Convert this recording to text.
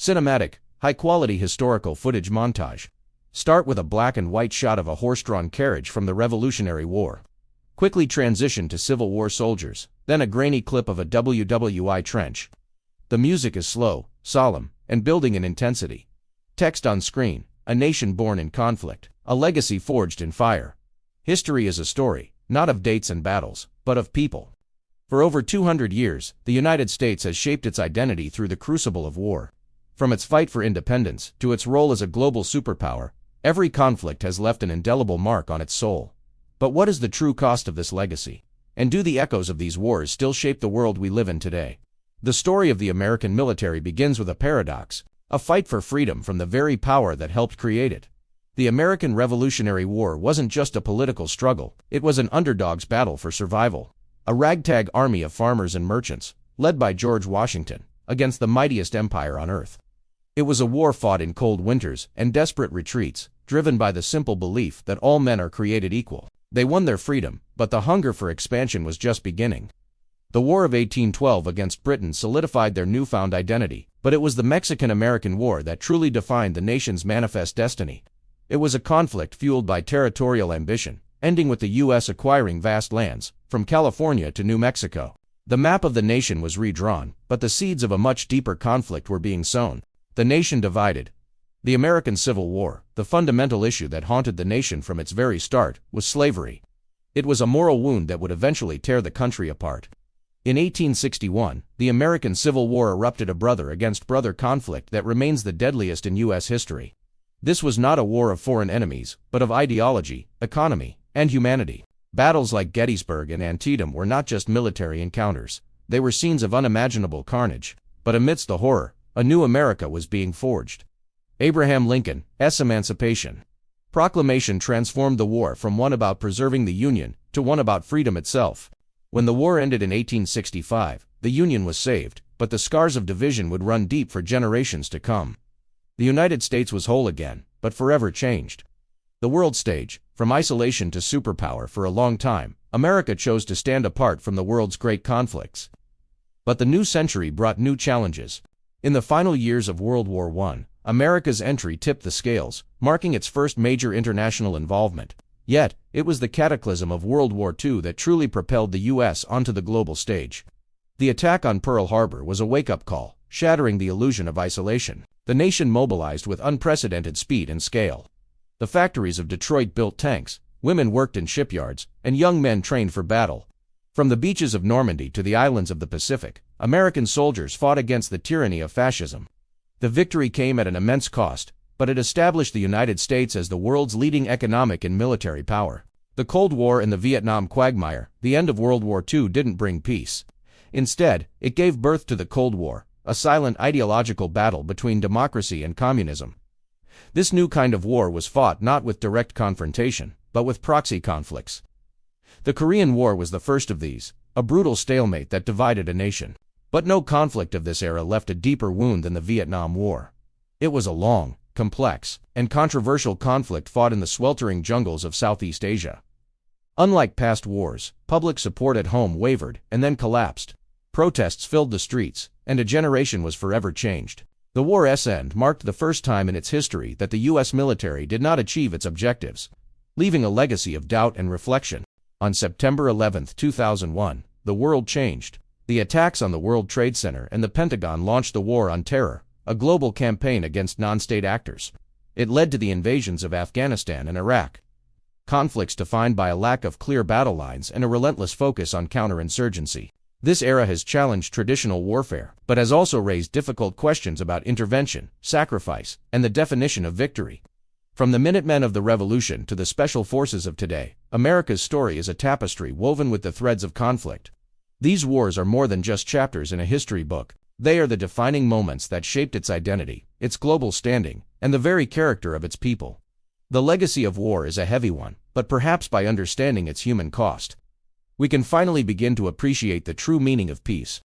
Cinematic, high-quality historical footage montage. Start with a black and white shot of a horse-drawn carriage from the Revolutionary War. Quickly transition to Civil War soldiers, then a grainy clip of a WWI trench. The music is slow, solemn, and building in intensity. Text on screen, a nation born in conflict, a legacy forged in fire. History is a story, not of dates and battles, but of people. For over 200 years, the United States has shaped its identity through the crucible of war. From its fight for independence to its role as a global superpower, every conflict has left an indelible mark on its soul. But what is the true cost of this legacy? And do the echoes of these wars still shape the world we live in today? The story of the American military begins with a paradox, a fight for freedom from the very power that helped create it. The American Revolutionary War wasn't just a political struggle, it was an underdog's battle for survival. A ragtag army of farmers and merchants, led by George Washington, against the mightiest empire on earth. It was a war fought in cold winters and desperate retreats, driven by the simple belief that all men are created equal. They won their freedom, but the hunger for expansion was just beginning. The War of 1812 against Britain solidified their newfound identity, but it was the Mexican-American War that truly defined the nation's manifest destiny. It was a conflict fueled by territorial ambition, ending with the U.S. acquiring vast lands, from California to New Mexico. The map of the nation was redrawn, but the seeds of a much deeper conflict were being sown. The nation divided. The American Civil War, the fundamental issue that haunted the nation from its very start, was slavery. It was a moral wound that would eventually tear the country apart. In 1861, the American Civil War erupted, a brother-against-brother conflict that remains the deadliest in U.S. history. This was not a war of foreign enemies, but of ideology, economy, and humanity. Battles like Gettysburg and Antietam were not just military encounters, they were scenes of unimaginable carnage. But amidst the horror, a new America was being forged. Abraham Lincoln's Emancipation Proclamation transformed the war from one about preserving the Union to one about freedom itself. When the war ended in 1865, the Union was saved, but the scars of division would run deep for generations to come. The United States was whole again, but forever changed. The world stage, from isolation to superpower. For a long time, America chose to stand apart from the world's great conflicts. But the new century brought new challenges. In the final years of World War I, America's entry tipped the scales, marking its first major international involvement. Yet, it was the cataclysm of World War II that truly propelled the U.S. onto the global stage. The attack on Pearl Harbor was a wake-up call, shattering the illusion of isolation. The nation mobilized with unprecedented speed and scale. The factories of Detroit built tanks, women worked in shipyards, and young men trained for battle. From the beaches of Normandy to the islands of the Pacific, American soldiers fought against the tyranny of fascism. The victory came at an immense cost, but it established the United States as the world's leading economic and military power. The Cold War and the Vietnam quagmire, the end of World War II, didn't bring peace. Instead, it gave birth to the Cold War, a silent ideological battle between democracy and communism. This new kind of war was fought not with direct confrontation, but with proxy conflicts. The Korean War was the first of these, a brutal stalemate that divided a nation. But no conflict of this era left a deeper wound than the Vietnam War. It was a long, complex, and controversial conflict fought in the sweltering jungles of Southeast Asia. Unlike past wars, public support at home wavered and then collapsed. Protests filled the streets, and a generation was forever changed. The war's end marked the first time in its history that the U.S. military did not achieve its objectives, leaving a legacy of doubt and reflection. On September 11, 2001, the world changed. The attacks on the World Trade Center and the Pentagon launched the War on Terror, a global campaign against non-state actors. It led to the invasions of Afghanistan and Iraq. Conflicts defined by a lack of clear battle lines and a relentless focus on counterinsurgency. This era has challenged traditional warfare, but has also raised difficult questions about intervention, sacrifice, and the definition of victory. From the Minutemen of the Revolution to the Special Forces of today, America's story is a tapestry woven with the threads of conflict. These wars are more than just chapters in a history book. They are the defining moments that shaped its identity, its global standing, and the very character of its people. The legacy of war is a heavy one, but perhaps by understanding its human cost, we can finally begin to appreciate the true meaning of peace.